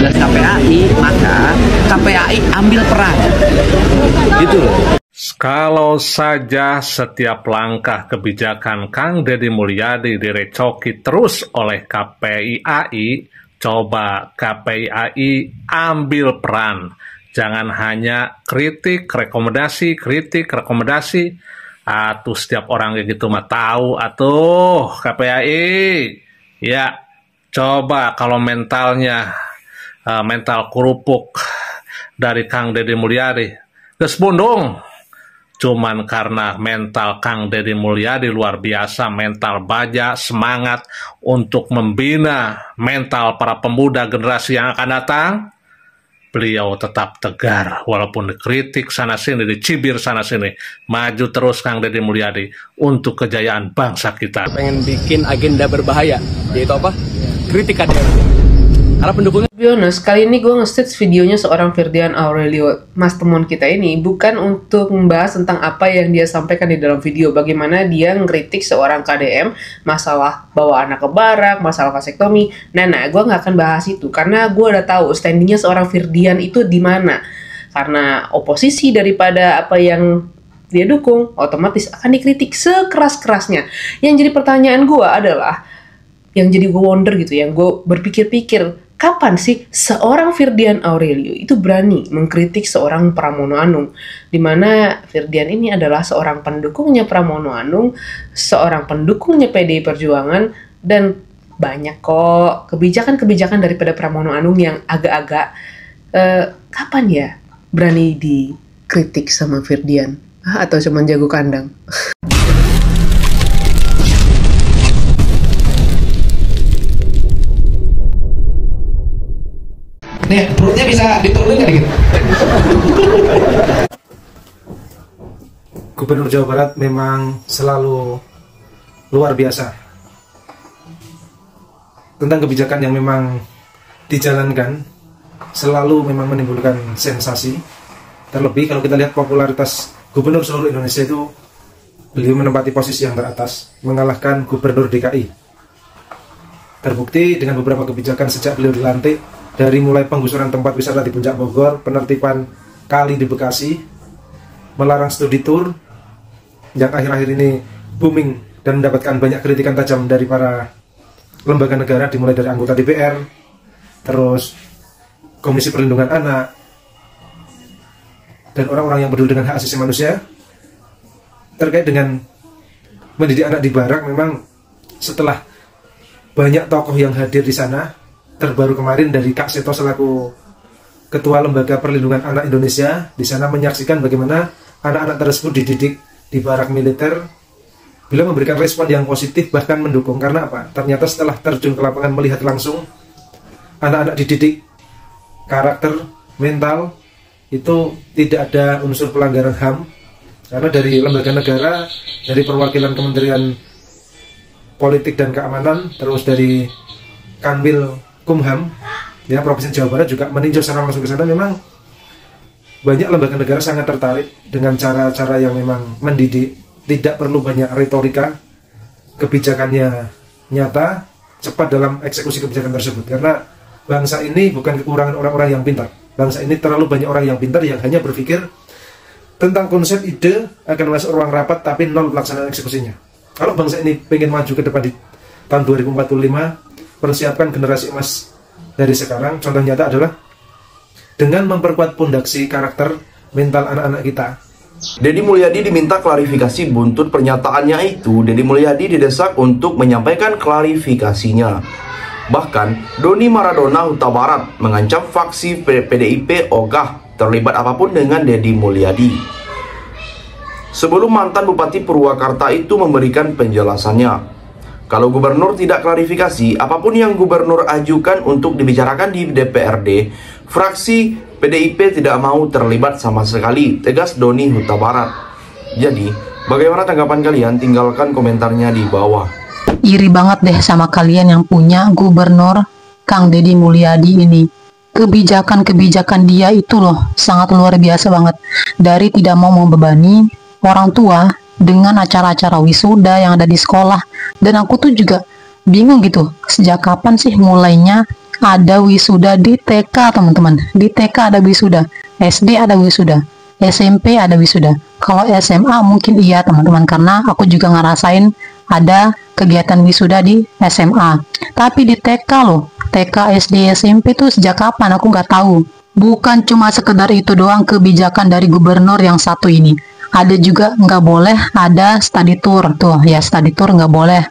tugas KPAI, maka KPAI ambil peran. Gitu loh. Kalau saja setiap langkah kebijakan Kang Deddy Mulyadi direcoki terus oleh KPAI, coba KPAI ambil peran. Jangan hanya kritik, rekomendasi, Atuh setiap orang kayak gitu mah tahu, atuh KPAI. Ya, coba kalau mentalnya, mental kerupuk dari Kang Deddy Mulyadi, geus bundung. Cuman karena mental Kang Deddy Mulyadi luar biasa, mental baja, semangat untuk membina mental para pemuda generasi yang akan datang, beliau tetap tegar walaupun dikritik sana-sini, dicibir sana-sini. Maju terus Kang Deddy Mulyadi untuk kejayaan bangsa kita. Pengen bikin agenda berbahaya, yaitu apa? Kritik KDRT. Karena pendukungnya. Honest, kali ini gue nge-stitch videonya seorang Firdian Aurelio, mas temuan kita ini, bukan untuk membahas tentang apa yang dia sampaikan di dalam video, bagaimana dia ngeritik seorang KDM, masalah bawa anak ke barak, masalah vasektomi. Nah, gue nggak akan bahas itu, karena gue udah tahu standingnya seorang Firdian itu di mana. Karena oposisi daripada apa yang dia dukung, otomatis akan dikritik sekeras-kerasnya. Yang jadi pertanyaan gue adalah, yang jadi gue wonder gitu, yang gue berpikir-pikir, kapan sih seorang Firdian Aurelio itu berani mengkritik seorang Pramono Anung? Dimana Firdian ini adalah seorang pendukungnya Pramono Anung, seorang pendukungnya PDI Perjuangan, dan banyak kok kebijakan-kebijakan daripada Pramono Anung yang agak-agak kapan ya berani dikritik sama Firdian? Atau cuma jago kandang? Nih, perutnya bisa diturunin nggak dikit? Gubernur Jawa Barat memang selalu luar biasa tentang kebijakan yang memang dijalankan, selalu memang menimbulkan sensasi. Terlebih kalau kita lihat popularitas gubernur seluruh Indonesia itu, beliau menempati posisi yang teratas, mengalahkan gubernur DKI. Terbukti dengan beberapa kebijakan sejak beliau dilantik, dari mulai penggusuran tempat wisata di Puncak Bogor, penertiban kali di Bekasi, melarang studi tour yang akhir-akhir ini booming dan mendapatkan banyak kritikan tajam dari para lembaga negara, dimulai dari anggota DPR, terus Komisi Perlindungan Anak, dan orang-orang yang peduli dengan hak asasi manusia. Terkait dengan mendidik anak di barak, memang setelah banyak tokoh yang hadir di sana, terbaru kemarin dari Kak Seto selaku Ketua Lembaga Perlindungan Anak Indonesia, di sana menyaksikan bagaimana anak-anak tersebut dididik di barak militer. Beliau memberikan respon yang positif, bahkan mendukung. Karena apa? Ternyata setelah terjun ke lapangan melihat langsung anak-anak dididik, karakter, mental, itu tidak ada unsur pelanggaran HAM. Karena dari lembaga negara, dari perwakilan Kementerian Politik dan Keamanan, terus dari Kanwil Kumham, ya, Provinsi Jawa Barat juga meninjau secara langsung ke sana. Memang banyak lembaga negara sangat tertarik dengan cara-cara yang memang mendidik, tidak perlu banyak retorika, kebijakannya nyata, cepat dalam eksekusi kebijakan tersebut. Karena bangsa ini bukan kekurangan orang-orang yang pintar. Bangsa ini terlalu banyak orang yang pintar yang hanya berpikir tentang konsep ide, akan masuk ruang rapat tapi nol pelaksanaan eksekusinya. Kalau bangsa ini pengen maju ke depan di tahun 2045, persiapkan generasi emas dari sekarang. Contoh nyata adalah dengan memperkuat pondasi karakter mental anak-anak kita. Deddy Mulyadi diminta klarifikasi buntut pernyataannya itu. Deddy Mulyadi didesak untuk menyampaikan klarifikasinya. Bahkan Doni Maradona Huta Barat mengancam faksi PDIP ogah terlibat apapun dengan Deddy Mulyadi. Sebelum mantan Bupati Purwakarta itu memberikan penjelasannya, kalau gubernur tidak klarifikasi, apapun yang gubernur ajukan untuk dibicarakan di DPRD, fraksi PDIP tidak mau terlibat sama sekali, tegas Doni Huta Barat. Jadi, bagaimana tanggapan kalian? Tinggalkan komentarnya di bawah. Iri banget deh sama kalian yang punya gubernur Kang Deddy Mulyadi ini. Kebijakan-kebijakan dia itu loh, sangat luar biasa banget. Dari tidak mau membebani orang tua dengan acara-acara wisuda yang ada di sekolah. Dan aku tuh juga bingung gitu, sejak kapan sih mulainya ada wisuda di TK, teman-teman. Di TK ada wisuda, SD ada wisuda, SMP ada wisuda. Kalau SMA mungkin iya, teman-teman, karena aku juga ngerasain ada kegiatan wisuda di SMA. Tapi di TK loh, TK, SD, SMP tuh sejak kapan aku nggak tahu. Bukan cuma sekedar itu doang kebijakan dari gubernur yang satu ini. Ada juga nggak boleh ada study tour, tuh ya, study tour nggak boleh.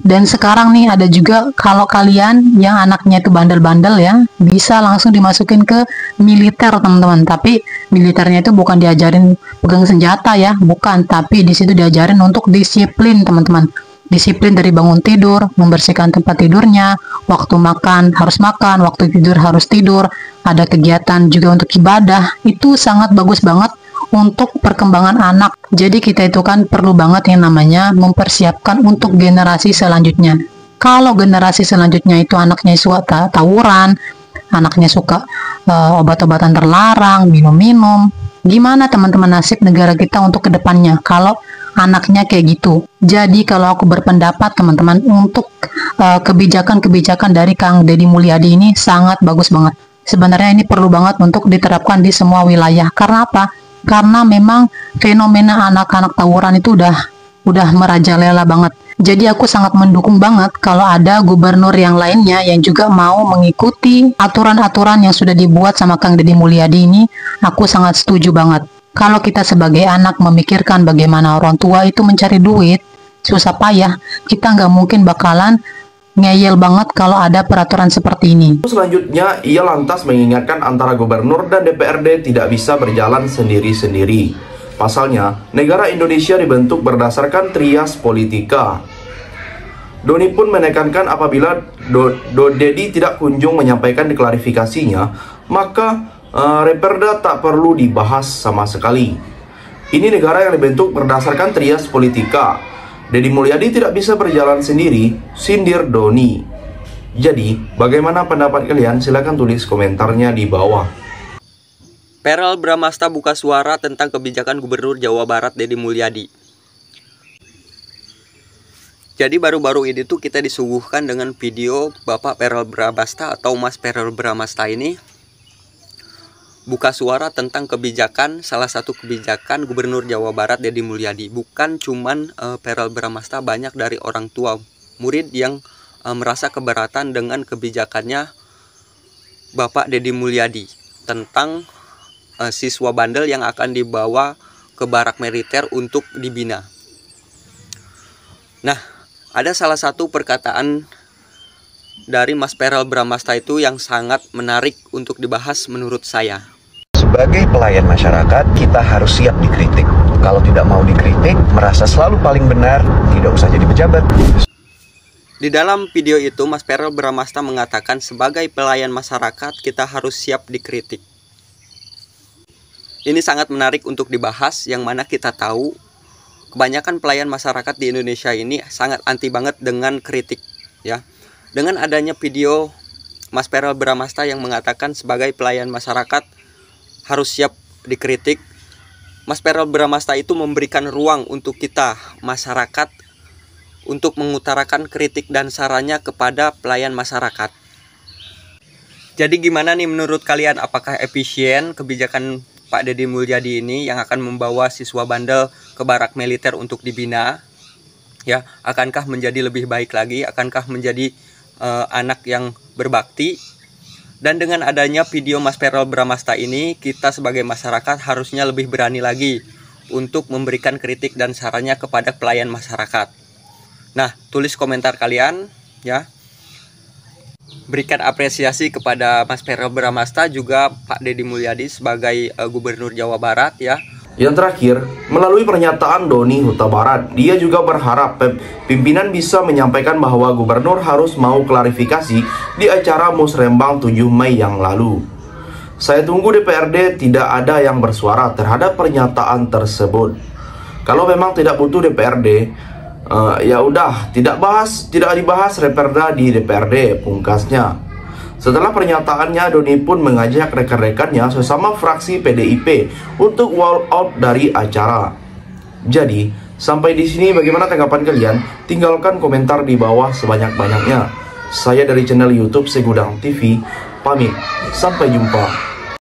Dan sekarang nih ada juga kalau kalian yang anaknya itu bandel-bandel ya, bisa langsung dimasukin ke militer, teman-teman. Tapi militernya itu bukan diajarin pegang senjata ya, bukan. Tapi di situ diajarin untuk disiplin, teman-teman. Disiplin dari bangun tidur, membersihkan tempat tidurnya, waktu makan harus makan, waktu tidur harus tidur. Ada kegiatan juga untuk ibadah. Itu sangat bagus banget untuk perkembangan anak. Jadi kita itu kan perlu banget yang namanya mempersiapkan untuk generasi selanjutnya. Kalau generasi selanjutnya itu anaknya suka tawuran, anaknya suka obat-obatan terlarang, minum-minum, gimana teman-teman nasib negara kita untuk kedepannya kalau anaknya kayak gitu. Jadi kalau aku berpendapat teman-teman, untuk kebijakan-kebijakan dari Kang Deddy Mulyadi ini sangat bagus banget. Sebenarnya ini perlu banget untuk diterapkan di semua wilayah. Karena apa? Karena memang fenomena anak-anak tawuran itu udah merajalela banget. Jadi aku sangat mendukung banget kalau ada gubernur yang lainnya yang juga mau mengikuti aturan-aturan yang sudah dibuat sama Kang Deddy Mulyadi ini. Aku sangat setuju banget. Kalau kita sebagai anak memikirkan bagaimana orang tua itu mencari duit, susah payah, kita nggak mungkin bakalan ngeyel banget kalau ada peraturan seperti ini. Selanjutnya, ia lantas mengingatkan antara gubernur dan DPRD tidak bisa berjalan sendiri-sendiri. Pasalnya, negara Indonesia dibentuk berdasarkan trias politika. Doni pun menekankan apabila Deddy tidak kunjung menyampaikan klarifikasinya, maka Reperda tak perlu dibahas sama sekali. Ini negara yang dibentuk berdasarkan trias politika. Deddy Mulyadi tidak bisa berjalan sendiri, sindir Doni. Jadi, bagaimana pendapat kalian? Silahkan tulis komentarnya di bawah. Perel Bramasta buka suara tentang kebijakan Gubernur Jawa Barat Deddy Mulyadi. Jadi baru-baru ini tuh kita disuguhkan dengan video Bapak Perel Bramasta atau Mas Perel Bramasta ini buka suara tentang kebijakan, salah satu kebijakan Gubernur Jawa Barat Deddy Mulyadi. Bukan cuman Perel Bramasta, banyak dari orang tua murid yang merasa keberatan dengan kebijakannya Bapak Deddy Mulyadi tentang siswa bandel yang akan dibawa ke barak militer untuk dibina. Nah, ada salah satu perkataan dari Mas Perel Bramasta itu yang sangat menarik untuk dibahas menurut saya. Sebagai pelayan masyarakat, kita harus siap dikritik. Kalau tidak mau dikritik, merasa selalu paling benar, tidak usah jadi pejabat. Di dalam video itu, Mas Perel Bramasta mengatakan sebagai pelayan masyarakat, kita harus siap dikritik. Ini sangat menarik untuk dibahas, yang mana kita tahu kebanyakan pelayan masyarakat di Indonesia ini sangat anti banget dengan kritik, ya. Dengan adanya video Mas Perel Bramasta yang mengatakan sebagai pelayan masyarakat harus siap dikritik, Mas Perel Bramasta itu memberikan ruang untuk kita masyarakat untuk mengutarakan kritik dan sarannya kepada pelayan masyarakat. Jadi gimana nih menurut kalian, apakah efisien kebijakan Pak Deddy Mulyadi ini yang akan membawa siswa bandel ke barak militer untuk dibina? Ya, akankah menjadi lebih baik lagi? Akankah menjadi anak yang berbakti? Dan dengan adanya video Mas Perel Bramasta ini, kita sebagai masyarakat harusnya lebih berani lagi untuk memberikan kritik dan sarannya kepada pelayan masyarakat. Nah, tulis komentar kalian ya. Berikan apresiasi kepada Mas Perel Bramasta, juga Pak Deddy Mulyadi sebagai Gubernur Jawa Barat ya. Yang terakhir, melalui pernyataan Doni Huta Barat, dia juga berharap pimpinan bisa menyampaikan bahwa gubernur harus mau klarifikasi di acara Musrembang 7 Mei yang lalu. Saya tunggu DPRD tidak ada yang bersuara terhadap pernyataan tersebut. Kalau memang tidak butuh DPRD, ya udah, tidak dibahas Reperda di DPRD, pungkasnya. Setelah pernyataannya, Doni pun mengajak rekan-rekannya sesama fraksi PDIP untuk walk out dari acara. Jadi, sampai di sini bagaimana tanggapan kalian? Tinggalkan komentar di bawah sebanyak-banyaknya. Saya dari channel YouTube Segudang TV, pamit. Sampai jumpa.